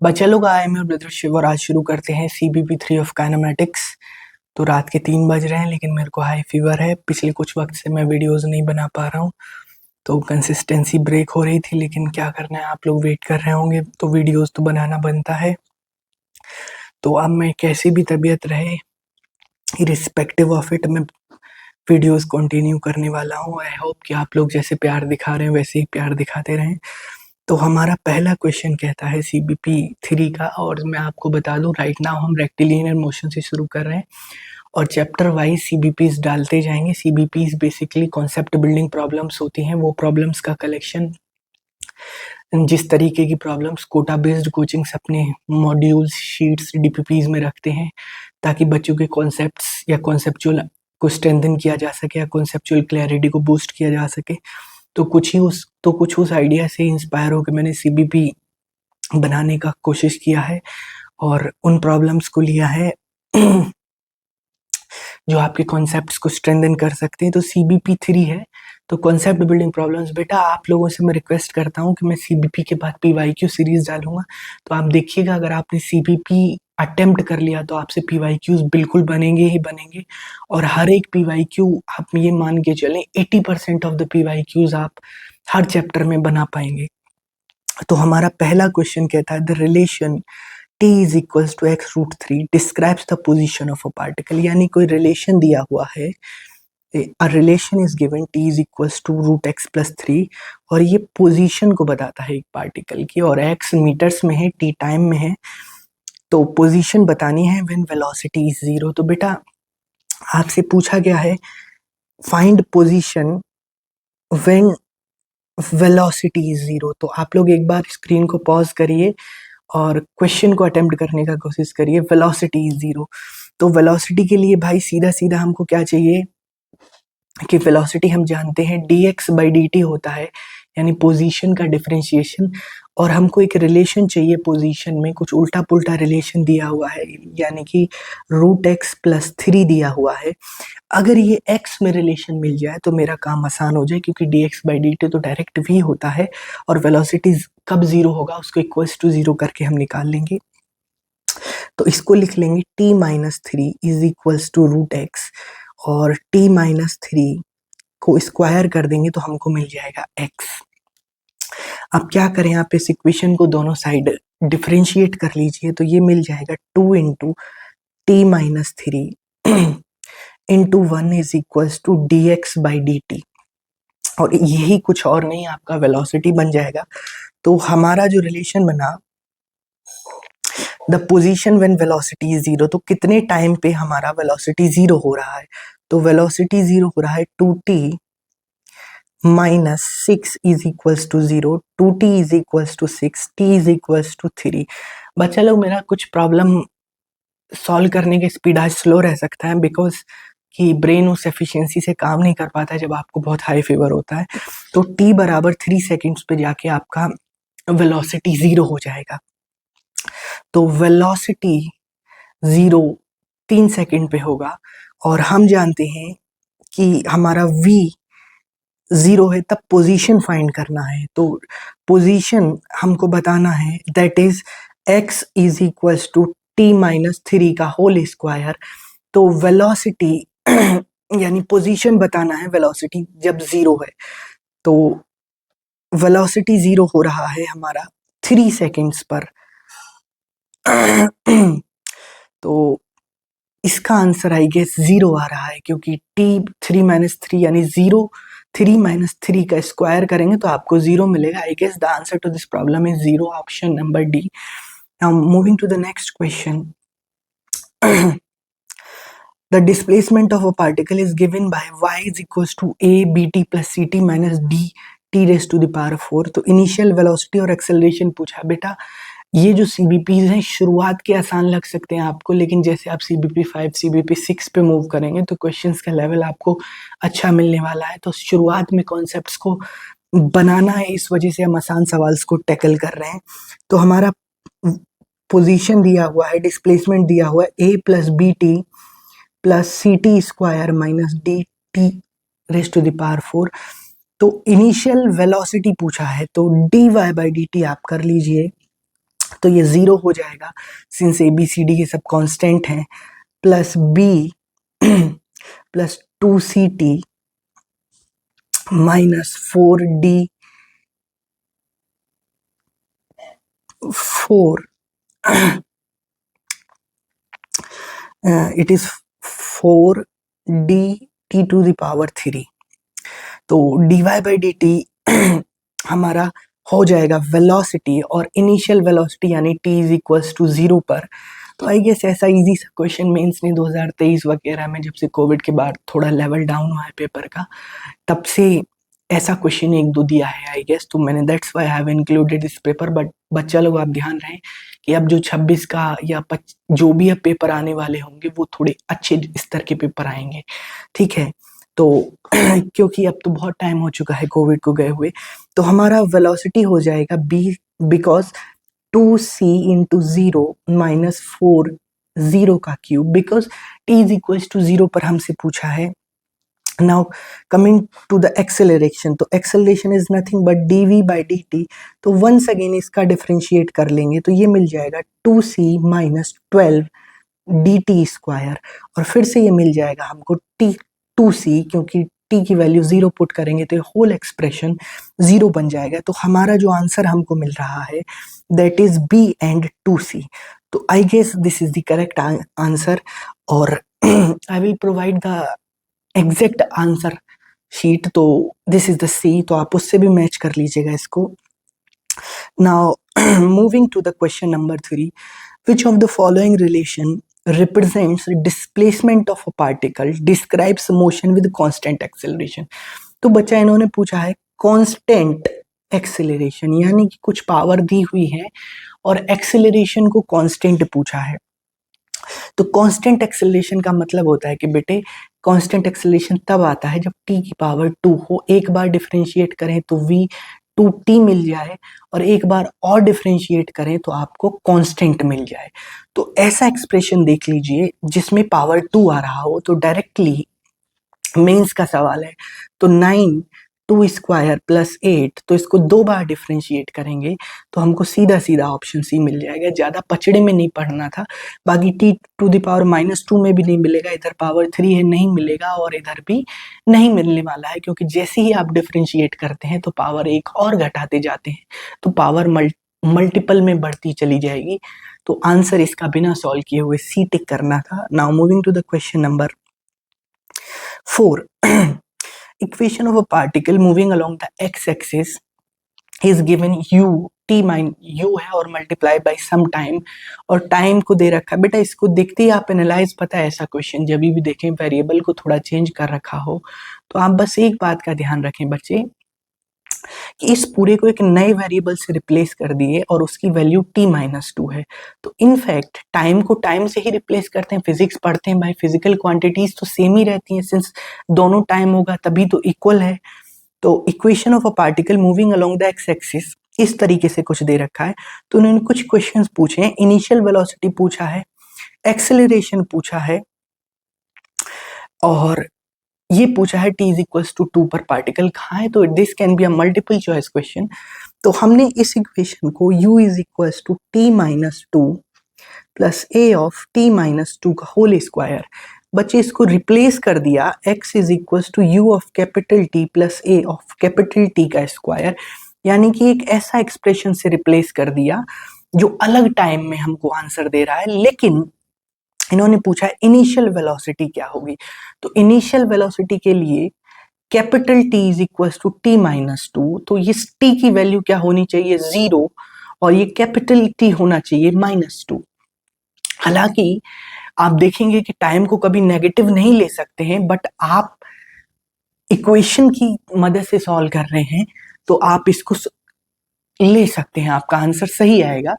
बच्चा लोग आए मैं और ब्रदर शिव और आज शुरू करते हैं CBP 3 ऑफ काइनेमेटिक्स। तो रात के 3 बज रहे हैं लेकिन मेरे को हाई फीवर है। पिछले कुछ वक्त से मैं वीडियोस नहीं बना पा रहा हूँ तो कंसिस्टेंसी ब्रेक हो रही थी, लेकिन क्या करना है, आप लोग वेट कर रहे होंगे तो वीडियोस तो बनाना बनता है। तो अब मैं कैसी भी तबीयत रहे, इरिस्पेक्टिव ऑफ इट, मैं वीडियोस कंटिन्यू करने वाला हूँ। आई होप कि आप लोग जैसे प्यार दिखा रहे हैं वैसे ही प्यार दिखाते रहें। तो हमारा पहला क्वेश्चन कहता है CBP 3 का, और मैं आपको बता दूं राइट नाउ हम रेक्टिलिनियर मोशन से शुरू कर रहे हैं और चैप्टर वाइज CBPs डालते जाएंगे। CBPs basically concept building problems होती हैं, वो प्रॉब्लम्स का कलेक्शन। जिस तरीके की प्रॉब्लम्स कोटा बेस्ड कोचिंग्स अपने मॉड्यूल्स शीट्स DPPs में रखते हैं ताकि बच्चों के कॉन्सेप्ट्स या कॉन्सेप्चुअल को स्ट्रेंथन किया जा सके या कॉन्सेप्चुअल क्लैरिटी को बूस्ट किया जा सके। तो कुछ उस आइडिया से इंस्पायर होकर मैंने CBP बनाने का कोशिश किया है और उन प्रॉब्लम्स को लिया है जो आपके कॉन्सेप्ट्स को स्ट्रेंथन कर सकते हैं। तो CBP 3 है तो कॉन्सेप्ट बिल्डिंग प्रॉब्लम्स। बेटा आप लोगों से मैं रिक्वेस्ट करता हूँ कि मैं CBP के बाद PYQ सीरीज डालूंगा, तो आप देखिएगा अगर आपने CBP अटेम्प्ट कर लिया तो आपसे PYQs बिल्कुल बनेंगे ही बनेंगे। और हर एक PYQ आप ये मान के चलें 80% ऑफ द PYQs आप हर चैप्टर में बना पाएंगे। तो हमारा पहला क्वेश्चन कहता है the relation t is equals to x√3 describes the position of a particle। यानी कोई रिलेशन दिया हुआ है, a relation is given t is equals to √x+3 और ये पोजीशन को बताता है एक पार्टिकल की, और x मीटर्स में है, t टाइम में है। तो पोजीशन बतानी है व्हेन वेलोसिटी इज 0। तो बेटा आपसे पूछा गया है find position when velocity is 0। तो आप लोग एक बार स्क्रीन को पॉज करिए और क्वेश्चन को अटेम्प्ट करने का कोशिश करिए। वेलोसिटी इज 0, तो वेलोसिटी के लिए भाई सीधा सीधा हमको क्या चाहिए कि वेलोसिटी हम जानते हैं dx/dt होता है, यानी पोजीशन का डिफरेंशिएशन। और हमको एक रिलेशन चाहिए पोजीशन में, कुछ उल्टा पुल्टा रिलेशन दिया हुआ है, यानी कि √x+3 दिया हुआ है। अगर ये x में रिलेशन मिल जाए तो मेरा काम आसान हो जाए, क्योंकि dx/dt तो डायरेक्ट v होता है और वेलोसिटी कब 0 होगा उसको इक्वल्स टू 0 करके हम निकाल लेंगे। तो इसको लिख लेंगे t-3 is equals to √x और t-3 को स्क्वायर कर देंगे तो हमको मिल जाएगा x। अब क्या करें, आप इस इक्वेशन को दोनों साइड डिफरेंशिएट कर लीजिए तो ये मिल जाएगा 2 into t-3 into 1 is equals to dx/dt, और यही कुछ और नहीं आपका वेलोसिटी बन जाएगा। तो हमारा जो रिलेशन बना the position when velocity is 0, तो कितने टाइम पे हमारा वेलोसिटी 0 हो रहा है, तो वेलोसिटी 0 हो रहा है 2t - 6 is equals to 0, 2t is equals to 6, t is equals to 3। बच्चा लोग मेरा कुछ प्रॉब्लम सॉल्व करने के स्पीड आज स्लो रह सकता है, बिकॉज कि ब्रेन उस एफिशिएंसी से काम नहीं कर पाता है जब आपको बहुत हाई फीवर होता है। तो t बराबर 3 सेकेंड्स पे जाके आपका वेलोसिटी 0 हो जाएगा। तो वेलोसिटी 0 3 सेकेंड पे होगा, और हम जानते हैं कि हमारा v 0 है, तब पोजीशन फाइंड करना है। तो पोजीशन हमको बताना है, that is x is equals to t-3 का होल स्क्वायर। तो वेलोसिटी यानी पोजीशन बताना है वेलोसिटी जब 0 है, तो वेलोसिटी 0 हो रहा है हमारा 3 सेकेंड्स पर। तो इसका आंसर आई गेस 0 आ रहा है, क्योंकि t3-3 यानी 0, 3 - 3 का स्क्वायर करेंगे तो आपको 0 मिलेगा। I guess the answer to this problem is 0, option number D. Now moving to the next question. The displacement of a particle is given by y is equals to a bt plus ct minus d t raised to the power 4। तो initial velocity और acceleration पूछा। बेटा ये जो CBPs हैं शुरुआत के आसान लग सकते हैं आपको, लेकिन जैसे आप CBP 5 CBP 6 पे मूव करेंगे तो क्वेश्चंस का लेवल आपको अच्छा मिलने वाला है। तो शुरुआत में कॉन्सेप्ट्स को बनाना है, इस वजह से हम आसान सवाल्स को टैकल कर रहे हैं। तो हमारा पोजीशन दिया हुआ है, डिस्प्लेसमेंट दिया हुआ है a plus bt plus ct square minus dt raise to the power 4। तो इनिशियल वेलोसिटी पूछा है तो dy/dt आप कर लीजिए तो ये 0 हो जाएगा since A B C D ये सब कांस्टेंट हैं, plus B plus 2ct minus 4d 4 it is 4dt to the power 3। तो dy बाई डी टी हमारा हो जाएगा वेलोसिटी और इनिशियल वेलोसिटी यानी t इज इक्वल्स टू 0 पर। तो आई गेस ऐसा इजी सा क्वेश्चन मेंस ने 2023 वगैरह में, जब से कोविड के बाद थोड़ा लेवल डाउन हुआ है पेपर का, तब से ऐसा क्वेश्चन एक दो दिया है आई गेस। तो मैंने that's why I have included this paper. But बच्चा लोग आप ध्यान रहे कि अब जो 26 का या जो भी अब पेपर आने वाले होंगे वो थोड़े अच्छे स्तर के पेपर आएंगे, ठीक है। तो क्योंकि अब तो बहुत टाइम हो चुका है कोविड को गए हुए, तो हमारा वेलोसिटी हो जाएगा B because 2c into 0 minus 4 0 का cube, because t is equal to 0 पर हमसे पूछा है। Now coming to the acceleration, तो acceleration is nothing but dv by dt। तो वंस अगेन इसका डिफरेंशिएट कर लेंगे तो ये मिल जाएगा 2c माइनस 12 dt स्क्वायर, और फिर से ये मिल जाएगा हमको t 2c, क्योंकि t की वैल्यू 0 पुट करेंगे तो होल एक्सप्रेशन 0 बन जाएगा। तो हमारा जो आंसर हमको मिल रहा है that is b and 2c। तो I guess this is the correct answer, और I will provide the exact answer sheet. तो दिस इज द सी, तो आप उससे भी मैच कर लीजिएगा इसको। Now moving to the question number 3, which of the following relation represents displacement of a particle describes motion with constant acceleration। तो बच्चा इन्होंने पूछा है कांस्टेंट एक्सेलरेशन, यानी कि कुछ पावर दी हुई है और एक्सेलरेशन को कांस्टेंट पूछा है। तो कांस्टेंट एक्सेलरेशन का मतलब होता है कि बेटे कांस्टेंट एक्सेलरेशन तब आता है जब t की पावर 2 हो, एक बार डिफरेंशिएट करें तो v 2t मिल जाए, और एक बार और डिफरेंशिएट करें तो आपको कांस्टेंट मिल जाए। तो ऐसा एक्सप्रेशन देख लीजिए जिसमें पावर 2 आ रहा हो। तो डायरेक्टली मेंस का सवाल है, तो 9 2 स्क्वायर प्लस 8, तो इसको 2 बार डिफरेंशिएट करेंगे तो हमको सीधा सीधा ऑप्शन सी मिल जाएगा। ज़्यादा पचड़े में नहीं पढ़ना था। बाकी t टू द पावर -2 में भी नहीं मिलेगा, इधर पावर 3 है नहीं मिलेगा, और इधर भी नहीं मिलने वाला है, क्योंकि जैसे ही आप डिफरेंशिएट करते हैं तो पावर एक और घटाते जाते हैं, तो पावर मल्टीपल में बढ़ती चली जाएगी। तो आंसर इसका बिना सॉल्व किए हुए सी टिक करना था। Now moving to the question number 4, equation of a particle moving along the x-axis is given u t minus u है और मल्टीप्लाई बाई सम टाइम, और टाइम को दे रखा है। बेटा इसको देखते ही आप एनालाइज, पता है ऐसा क्वेश्चन जब भी देखें वेरिएबल को थोड़ा चेंज कर रखा हो तो आप बस एक बात का ध्यान रखें बच्चे कि इस पूरे को एक नए वेरिएबल से रिप्लेस कर दिए और उसकी वैल्यू t-2 है। तो इनफैक्ट टाइम को टाइम से ही रिप्लेस करते हैं, फिजिक्स पढ़ते हैं भाई, फिजिकल क्वांटिटीज तो सेम ही रहती हैं, सिंस दोनों टाइम होगा तभी तो इक्वल है। तो equation of a particle moving along the x axis इस तरीके से कुछ दे रखा है। तो उन्होंने कुछ क्वेश्चंस पूछे हैं, इनिशियल वेलोसिटी पूछा है, एक्सेलरेशन पूछा है, और ये पूछा है t इज इक्वल्स टू 2 पर पार्टिकल कहाँ है। तो this can be a multiple choice question. तो हमने इस इक्वेशन को u is equals to t-2 plus a of t-2 का होल स्क्वायर, बच्चे इसको रिप्लेस कर दिया x is equals to u of capital T plus a of capital T का स्क्वायर, यानी कि एक ऐसा एक्सप्रेशन से रिप्लेस कर दिया जो अलग टाइम में हमको आंसर दे रहा है। लेकिन इन्होंने पूछा इनिशियल वेलोसिटी क्या होगी। तो इनिशियल वेलोसिटी के लिए capital T is equal to t-2, तो ये t की वैल्यू क्या होनी चाहिए 0, और ये कैपिटल T होना चाहिए -2। हालांकि आप देखेंगे कि टाइम को कभी नेगेटिव नहीं ले सकते हैं, बट आप इक्वेशन की मदद से सॉल्व कर रहे हैं तो आप इसको ले सकते हैं, आपका आंसर सही आएगा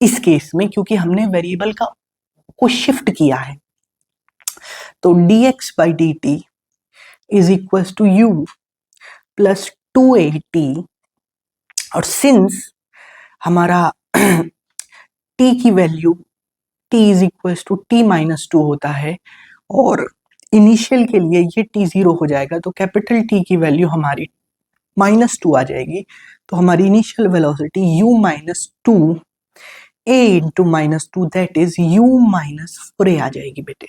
इस केस में, क्योंकि हमने वेरिएबल को शिफ्ट किया है। तो dx by dt is equal to u plus 2at, और सिंस हमारा t की value t is equal to t-2 होता है और इनिशियल के लिए ये t 0 हो जाएगा, तो कैपिटल T की वैल्यू हमारी -2 आ जाएगी। तो हमारी initial velocity u-2 a into -2 that is u -4a आ जाएगी बेटे।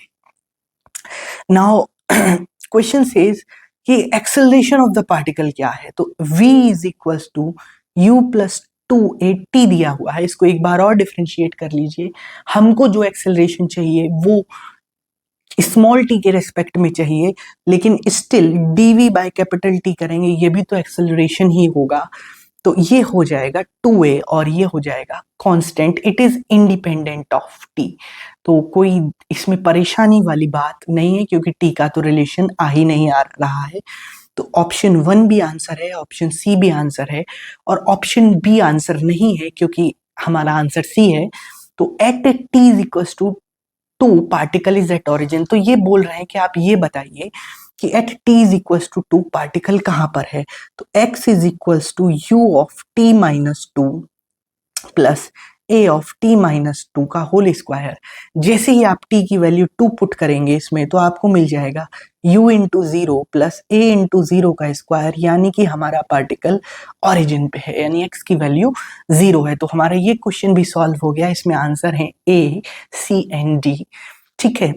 नाउ क्वेश्चन सेज कि एक्सेलरेशन ऑफ द पार्टिकल क्या है, तो v is equals to u plus 2at दिया हुआ है। इसको एक बार और डिफरेंशिएट कर लीजिए। हमको जो एक्सेलरेशन चाहिए वो स्मॉल टी के रेस्पेक्ट में चाहिए, लेकिन still dv by capital t करेंगे, ये भी तो एक्सेलरेशन ही होगा। तो ये हो जाएगा 2a और ये हो जाएगा constant. It is independent of t। तो कोई इसमें परेशानी वाली बात नहीं है, क्योंकि t का तो रिलेशन आ ही नहीं आ रहा है। तो ऑप्शन 1 भी आंसर है, ऑप्शन सी भी आंसर है, और ऑप्शन बी आंसर नहीं है, क्योंकि हमारा आंसर सी है। तो at t is equal to 2 particle is at origin. तो ये बोल रहे हैं कि आप ये बताइए कि at t is equal to 2 particle कहाँ पर है। तो x is equal to u of t minus 2 plus a of t minus 2 का होल स्क्वायर। जैसे ही आप t की वैल्यू 2 पुट करेंगे इसमें, तो आपको मिल जाएगा u into 0 plus a into 0 का स्क्वायर, यानी कि हमारा पार्टिकल ऑरिजिन पे है, यानी x की वैल्यू 0 है। तो हमारा ये क्वेश्चन भी सॉल्व हो गया। इसमें आंसर है a, c एंड d। ठीक है,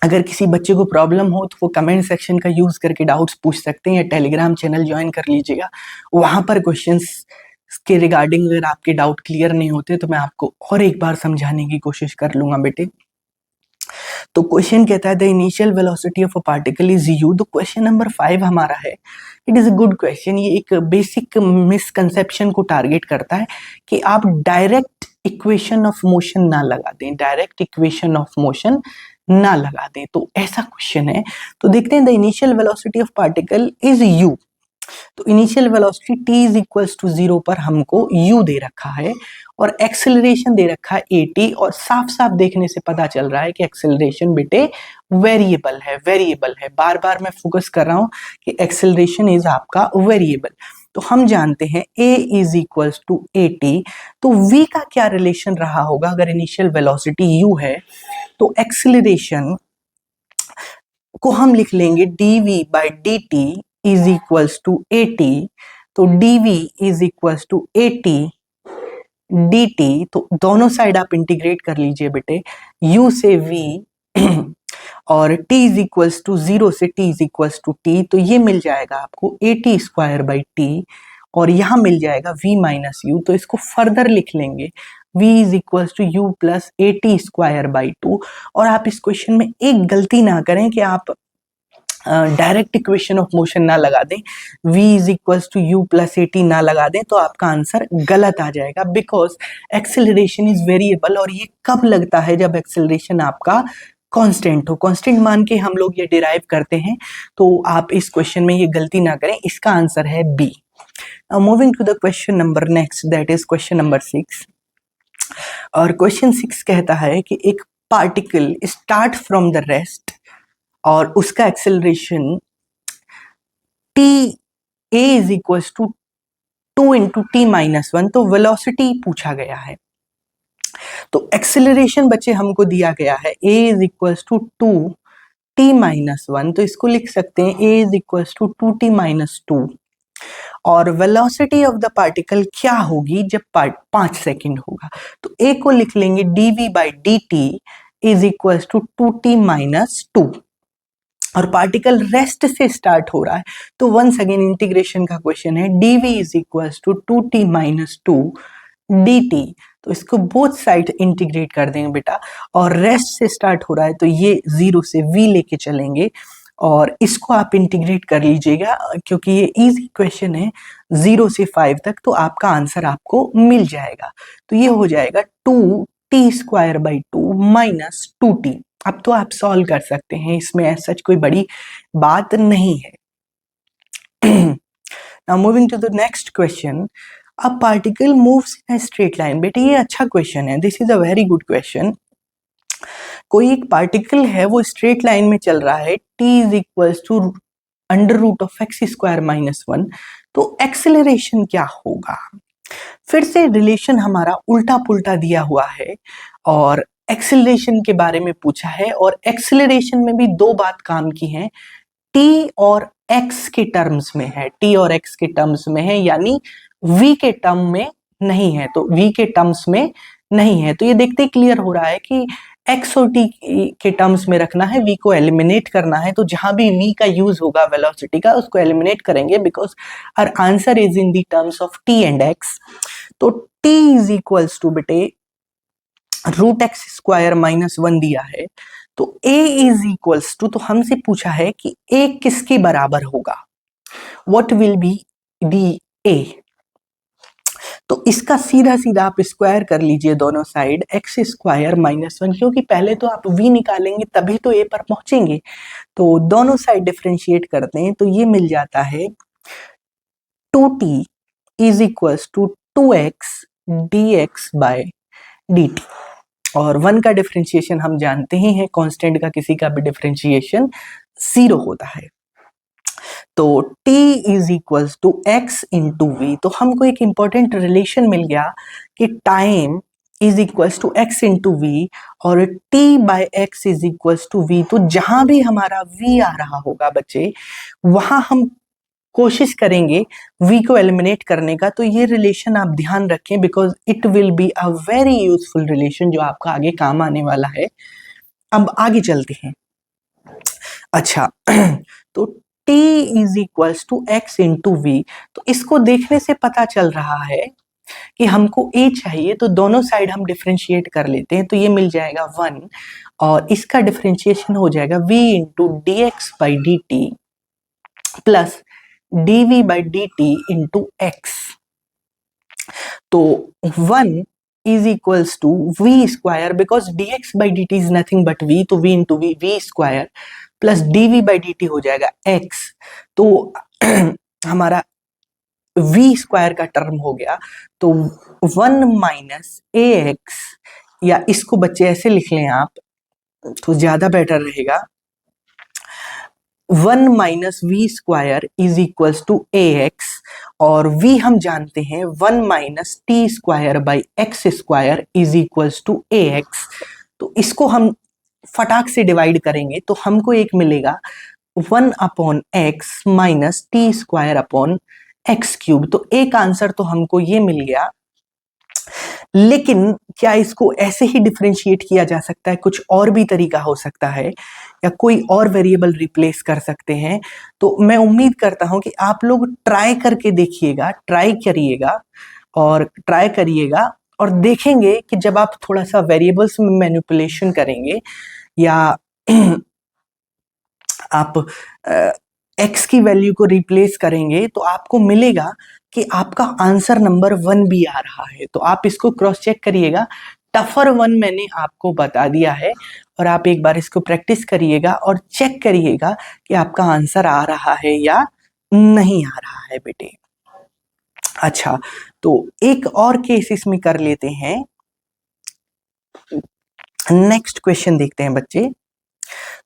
अगर किसी बच्चे को प्रॉब्लम हो तो वो कमेंट सेक्शन का यूज करके डाउट्स पूछ सकते हैं, या टेलीग्राम चैनल ज्वाइन कर लीजिएगा। वहां पर क्वेश्चंस के रिगार्डिंग अगर आपके डाउट क्लियर नहीं होते तो मैं आपको और एक बार समझाने की कोशिश कर लूंगा बेटे। तो क्वेश्चन कहता है the initial velocity of a particle is u। तो क्वेश्चन नंबर 5 हमारा है। It is a good question. ये एक बेसिक मिसकंसेप्शन को टारगेट करता है कि आप डायरेक्ट इक्वेशन ऑफ मोशन ना लगा दें, डायरेक्ट इक्वेशन ऑफ मोशन ना लगा दें। तो ऐसा क्वेश्चन है। तो देखते हैं the initial velocity of particle is u। तो initial velocity t is equals to 0 पर हमको u दे रखा है, और एक्सेलरेशन दे रखा है at, और साफ साफ देखने से पता चल रहा है कि एक्सेलरेशन बेटे वेरिएबल है, वेरिएबल है। बार बार मैं फोकस कर रहा हूं कि एक्सेलरेशन इज आपका वेरिएबल। तो हम जानते हैं a is equals to at। तो v का क्या रिलेशन रहा होगा अगर इनिशियल वेलोसिटी u है, तो एक्सेलरेशन को हम लिख लेंगे dv by dt is equals to at। तो dv is equals to at dt। तो दोनों साइड आप इंटीग्रेट कर लीजिए बेटे, u से v और t इज इक्वल्स टू 0 से t is equals to t। तो ये मिल जाएगा आपको at स्क्वायर बाई t, और यहाँ मिल जाएगा v माइनस यू। तो इसको फर्दर लिख लेंगे, v is equals to u plus at square by 2। और आप इस क्वेश्चन में एक गलती ना करें कि आप डायरेक्ट इक्वेशन ऑफ मोशन ना लगा दें, v is equals to u plus a t ना लगा दें, तो आपका आंसर गलत आ जाएगा। बिकॉज एक्सेलरेशन इज वेरिएबल, और ये कब लगता है जब एक्सेलरेशन आपका कांस्टेंट हो। कांस्टेंट मान के हम लोग ये डिराइव करते हैं। तो आप इस क्वेश्चन में ये गलती ना करें। इसका आंसर है B. Moving to the question number next, that is question number 6। और क्वेश्चन 6 कहता है कि एक particle start from the rest और उसका acceleration t a is equal to 2 into t minus 1। तो वेलोसिटी पूछा गया है। तो एक्सेलरेशन बच्चे हमको दिया गया है a is equal to 2 t minus 1। तो इसको लिख सकते हैं a is equal to 2 t minus 2। और वेलोसिटी ऑफ द पार्टिकल क्या होगी जब 5 सेकेंड होगा। तो a को लिख लेंगे dv by dt is equal to 2 t minus 2। और पार्टिकल रेस्ट से स्टार्ट हो रहा है, तो वंस अगेन इंटीग्रेशन का क्वेश्चन है। dv is equal to 2t minus 2 dt। तो इसको बोथ साइड इंटीग्रेट कर देंगे बेटा, और रेस्ट से स्टार्ट हो रहा है तो ये 0 से v लेके चलेंगे, और इसको आप इंटीग्रेट कर लीजिएगा क्योंकि ये इजी क्वेश्चन है। 0 से 5 तक, तो आपका आंसर आपको मिल जाएगा। तो ये हो जाएगा 2t square by 2 minus 2t। अब तो आप सॉल्व कर सकते हैं, इसमें सच कोई बड़ी बात नहीं है। Now moving to the next question, a particle moves in a straight line. बेटे ये अच्छा क्वेश्चन है, this is a very good question. कोई एक पार्टिकल है वो स्ट्रेट लाइन में चल रहा है, t is equal to under root of x square minus 1। तो एक्सेलरेशन क्या होगा। फिर से रिलेशन हमारा उल्टा पुल्टा दिया हुआ है, और एक्सेलरेशन के बारे में पूछा है, और एक्सेलरेशन में भी दो बात काम की है, t और x के टर्म्स में है, t और x के टर्म्स में है, यानी v के टर्म में नहीं है। तो v के टर्म्स में नहीं है। तो ये देखते ही क्लियर हो रहा है कि x और t के टर्म्स में रखना है, v को एलिमिनेट करना है। तो जहां भी v का यूज होगा वेलोसिटी का, उसको एलिमिनेट करेंगे, because our answer is in the terms of t and x। तो t इज इक्वल्स टू बेटे √x² -1 दिया है। तो a इज इक्वल्स टू, तो हमसे पूछा है कि a किसके बराबर होगा, what will be the a। तो इसका सीधा सीधा आप स्क्वायर कर लीजिए दोनों साइड, x² -1, क्योंकि पहले तो आप v निकालेंगे तभी तो a पर पहुंचेंगे। तो दोनों साइड डिफरेंशिएट करते हैं, तो ये मिल जाता है 2t is equals to 2x dx/dt। और 1 का डिफरेंशिएशन हम जानते ही हैं, कांस्टेंट का किसी का भी डिफरेंशिएशन 0 होता है। तो t is equals to x into v. तो हमको एक इंपॉर्टेंट रिलेशन मिल गया कि time is equals to x into v और t/x is equals to v। तो जहां भी हमारा v आ रहा होगा बच्चे, वहां हम कोशिश करेंगे v को एलिमिनेट करने का। तो ये रिलेशन आप ध्यान रखें, because it will be a very useful relation जो आपका आगे काम आने वाला है। अब आगे चलते हैं। अच्छा तो t is equals to x into v. तो इसको देखने से पता चल रहा है कि हमको a चाहिए, तो दोनों साइड हम डिफरेंशिएट कर लेते हैं। तो ये मिल जाएगा 1 और इसका डिफरेंशिएशन हो जाएगा v into dx/dt plus dv/dt into x। तो 1 is equals to v² because dx/dt is nothing but v, तो v into v² plus dv/dt हो जाएगा x। तो हमारा v² का टर्म हो गया। तो 1 माइनस ax, या इसको बच्चे ऐसे लिख लें आप तो ज्यादा बेटर रहेगा, 1 minus v² is equals to ax और v हम जानते हैं 1 minus t²/x² is equals to ax। तो इसको हम फटाक से डिवाइड करेंगे तो हमको एक मिलेगा 1/x माइनस t²/x³। तो एक आंसर तो हमको ये मिल गया। लेकिन क्या इसको ऐसे ही डिफरेंशिएट किया जा सकता है, कुछ और भी तरीका हो सकता है, या कोई और वेरिएबल रिप्लेस कर सकते हैं? तो मैं उम्मीद करता हूं कि आप लोग ट्राई करके देखिएगा, ट्राई करिएगा और देखेंगे कि जब आप थोड़ा सा वेरिएबल्स में मैनिपुलेशन करेंगे या आप x की वैल्यू को रिप्लेस करेंगे, तो आपको मिलेगा कि आपका आंसर नंबर 1 भी आ रहा है। तो आप इसको क्रॉस चेक करिएगा। टफर 1 मैंने आपको बता दिया है और आप एक बार इसको प्रैक्टिस करिएगा और चेक करिएगा कि आपका आंसर आ रहा है या नहीं आ रहा है बेटे। अच्छा, तो एक और केस इसमें कर लेते हैं। नेक्स्ट क्वेश्चन देखते हैं बच्चे।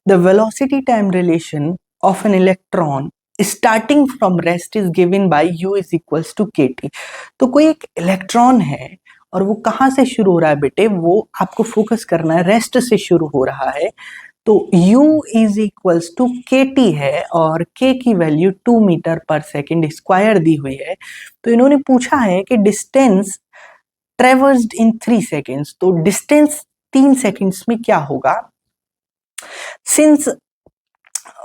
The velocity time relation of an electron starting from rest is given by u is equals to kt। तो कोई एक इलेक्ट्रॉन है और वो कहाँ से शुरू हो रहा है बेटे, वो आपको फोकस करना है, रेस्ट से शुरू हो रहा है। तो u is equals to kt है और k की वैल्यू 2 मीटर पर सेकेंड स्क्वायर दी हुई है। तो इन्होंने पूछा है कि डिस्टेंस ट्रेवर्स्ड इन 3 सेकेंड्स। तो डिस्टेंस 3 सेकेंड्स में क्या होगा? सिंस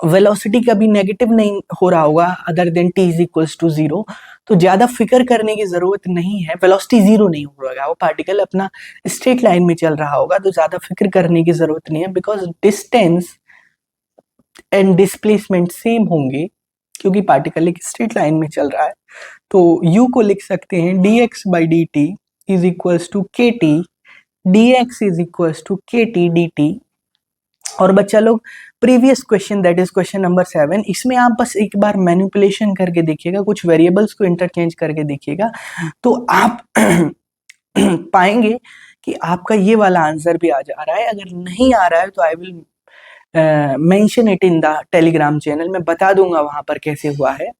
वेलोसिटी कभी नेगेटिव नहीं हो रहा होगा other than t is equals to 0, तो ज्यादा फिक्र करने की जरूरत नहीं है। वेलोसिटी 0 नहीं हो रहा, वो पार्टिकल अपना स्ट्रेट लाइन में चल रहा होगा, तो ज्यादा फिक्र करने की जरूरत नहीं है, because distance and displacement same होंगे क्योंकि पार्टिकल एक स्ट्रेट लाइन में चल रहा है। तो u को लिख सकते हैं dx/dt is equals to kt, dx is equals to kt dt। और बच्चा लोग previous question that is question number 7, इसमें आप बस एक बार मैनिपुलेशन करके देखिएगा, कुछ वेरिएबल्स को इंटरचेंज करके देखिएगा, तो आप पाएंगे कि आपका ये वाला आंसर भी आ जा रहा है। अगर नहीं आ रहा है तो I will mention it in the Telegram channel, मैं बता दूंगा वहां पर कैसे हुआ है।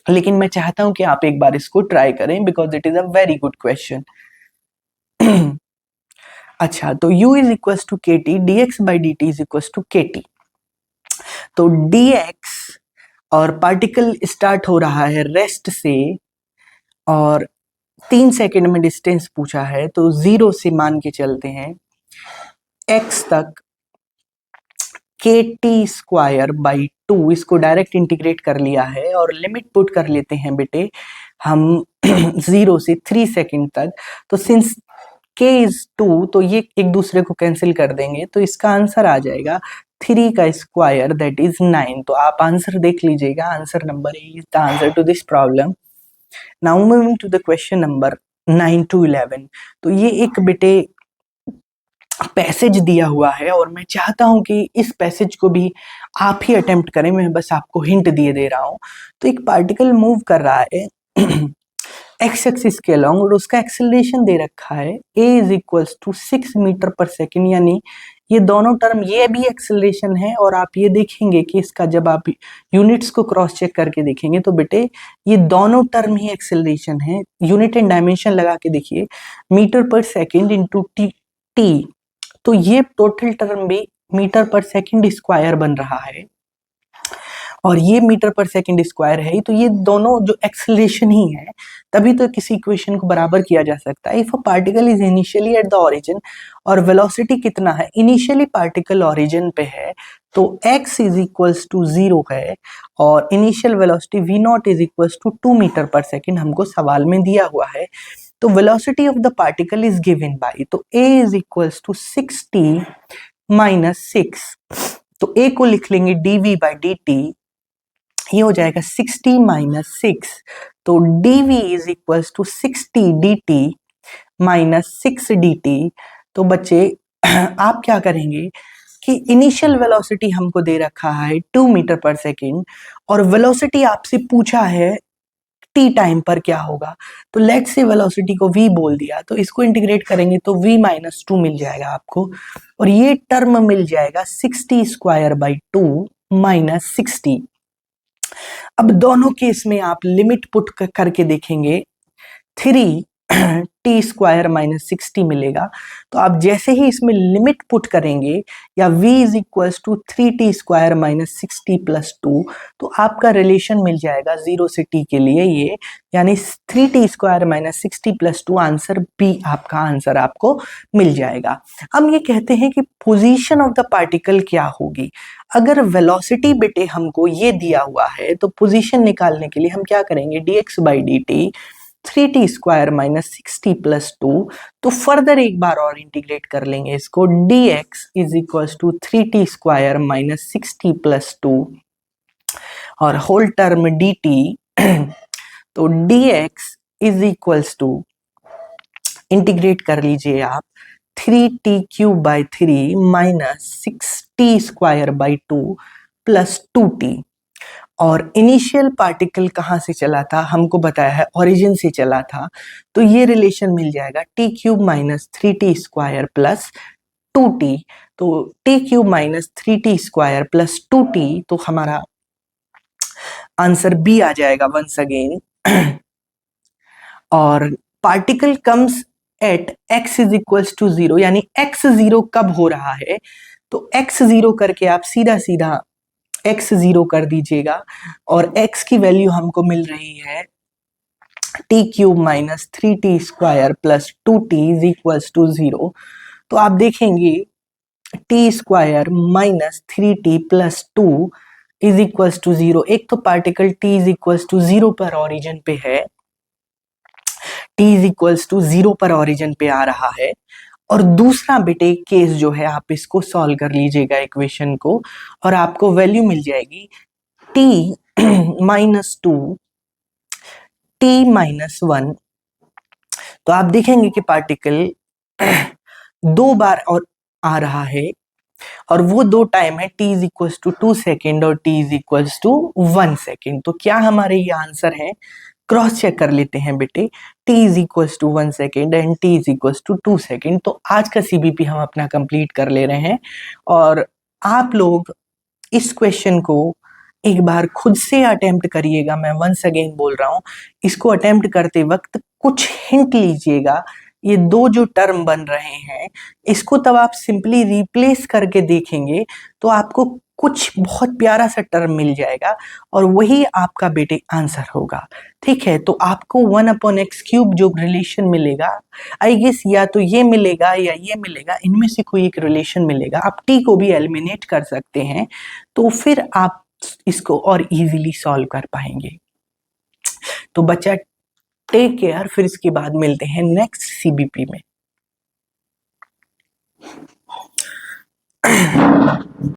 लेकिन मैं चाहता हूं कि आप एक बार इसको ट्राई करें because it is a very good question. अच्छा, तो u is equals to kt, dx/dt is equals to kt। तो dx और पार्टिकल स्टार्ट हो रहा है रेस्ट से और 3 सेकंड में डिस्टेंस पूछा है, तो 0 से मान के चलते हैं x तक के टी स्क्वायर बाई 2, इसको डायरेक्ट इंटीग्रेट कर लिया है और लिमिट पुट कर लेते हैं बेटे हम 0 से 3 सेकंड तक। तो सिंस k इज 2, तो ये एक दूसरे को कैंसिल कर देंगे, तो इसका आंसर आ जाएगा 3 का स्क्वायर दैट इज 9। तो आप आंसर देख लीजिएगा, answer number A is the answer to this problem. Now moving to the question number 9 to 11। तो ये एक बेटे पैसेज दिया हुआ है और मैं चाहता हूं कि इस पैसेज को भी आप ही अटेम्प्ट करें, मैं बस आपको हिंट दिए दे रहा हूं। तो एक पार्टिकल मूव कर रहा है एक्स एक्सिस के अलॉन्ग और उसका एक्सेलरेशन दे रखा है a is equals to 6 metre पर सेकेंड, यानी ये दोनों टर्म, ये भी एक्सेलरेशन है और आप ये देखेंगे कि इसका जब आप यूनिट्स को क्रॉस चेक करके देखेंगे तो बेटे ये दोनों टर्म ही एक्सेलरेशन है। यूनिट एंड डायमेंशन लगा के देखिए, मीटर पर सेकेंड इंटू टी, तो ये टोटल टर्म भी मीटर पर सेकेंड स्क्वायर बन रहा है और ये मीटर पर सेकेंड स्क्वायर है, तो ये दोनों जो एक्सेलरेशन ही है, तभी तो किसी इक्वेशन को बराबर किया जा सकता है। If a particle is initially at the origin, और वेलोसिटी कितना है, इनिशियली पार्टिकल ओरिजिन पे है तो x इज इक्वल्स टू 0 है और initial velocity v not is equals to 2 metre पर सेकेंड हमको सवाल में दिया हुआ है। तो velocity of the particle is given by, तो a is equals to 6t minus 6, तो a को लिख लेंगे dv बाई dt, ये हो जाएगा 60 माइनस 6, तो dv is equals to 60 dt minus 6 dt। तो बच्चे आप क्या करेंगे कि इनिशियल वेलोसिटी हमको दे रखा है 2 मीटर पर सेकेंड और वेलोसिटी आपसे पूछा है t टाइम पर क्या होगा, तो लेट्स से वेलोसिटी को v बोल दिया, तो इसको इंटीग्रेट करेंगे तो v माइनस 2 मिल जाएगा आपको और ये टर्म मिल जाएगा 60 स्क्वायर बाई 2 माइनस 60। अब दोनों केस में आप लिमिट पुट करके देखेंगे, 3 टी स्क्वायर माइनस 60 मिलेगा। तो आप जैसे ही इसमें लिमिट पुट करेंगे या v is equals to 3t square minus 60 plus 2, तो आपका रिलेशन मिल जाएगा 0 से t के लिए ये, यानी 3t square minus 60 plus 2, answer B आपका आंसर आपको मिल जाएगा। हम ये कहते हैं कि पोजीशन ऑफ द पार्टिकल क्या होगी। अगर वेलोसिटी बेटे हमको ये दिया हुआ है तो पोजीशन निकालने के लिए हम क्या करेंगे, dx by dt 3t square minus 60 plus 2, तो फर्दर एक बार और इंटीग्रेट कर लेंगे इसको, dx is equals to 3t square minus 60 plus 2 और होल टर्म dt, तो dx is equals to, integrate कर लीजिए आप 3t cube by 3 minus 6t square by 2 plus 2t, और इनिशियल पार्टिकल कहाँ से चला था, हमको बताया है ओरिजिन से चला था, तो ये रिलेशन मिल जाएगा t cube minus 3t square plus 2t, तो t cube minus 3t square plus 2t, तो हमारा आंसर बी आ जाएगा वंस अगेन। और particle comes at x is equals to 0, यानी x 0 कब हो रहा है, तो x 0 करके आप सीधा सीधा x 0 कर दीजिएगा और x की वैल्यू हमको मिल रही है t cube minus 3t square plus 2t is equals to 0। तो आप देखेंगे t square minus 3t plus 2 is equals to 0। एक तो particle t is equals to 0 पर ओरिजिन पे है, t इज इक्वल्स टू 0 पर ओरिजिन पे आ रहा है, और दूसरा बेटे केस जो है आप इसको सॉल्व कर लीजिएगा इक्वेशन को और आपको वैल्यू मिल जाएगी t माइनस 2 t माइनस 1। तो आप देखेंगे कि पार्टिकल 2 बार और आ रहा है और वो 2 टाइम है t is equals to 2 second और t is equals to 1 second. तो क्या हमारे ये आंसर है, क्रॉस चेक कर लेते हैं बेटे, t is equals to 1 second and t is equals to 2 second. तो आज का सीबीपी हम अपना कंप्लीट कर ले रहे हैं और आप लोग इस क्वेश्चन को एक बार खुद से अटेम्प्ट करिएगा। मैं वंस अगेन बोल रहा हूँ, इसको अटेम्प्ट करते वक्त कुछ हिंट लीजिएगा, ये 2 जो टर्म बन रहे हैं इसको तब आप सिंपली रिप्लेस करके देखेंगे तो आपको कुछ बहुत प्यारा सा टर्म मिल जाएगा और वही आपका बेटे आंसर होगा। ठीक है, तो आपको 1/x³ जो रिलेशन मिलेगा, आई गेस या तो ये मिलेगा या ये मिलेगा, इनमें से कोई एक रिलेशन मिलेगा। आप t को भी एलिमिनेट कर सकते हैं, तो फिर आप इसको और इजीली सॉल्व कर पाएंगे। तो बच्चा टेक केयर, फिर इसके बाद मिलते हैं नेक्स्ट CBP में।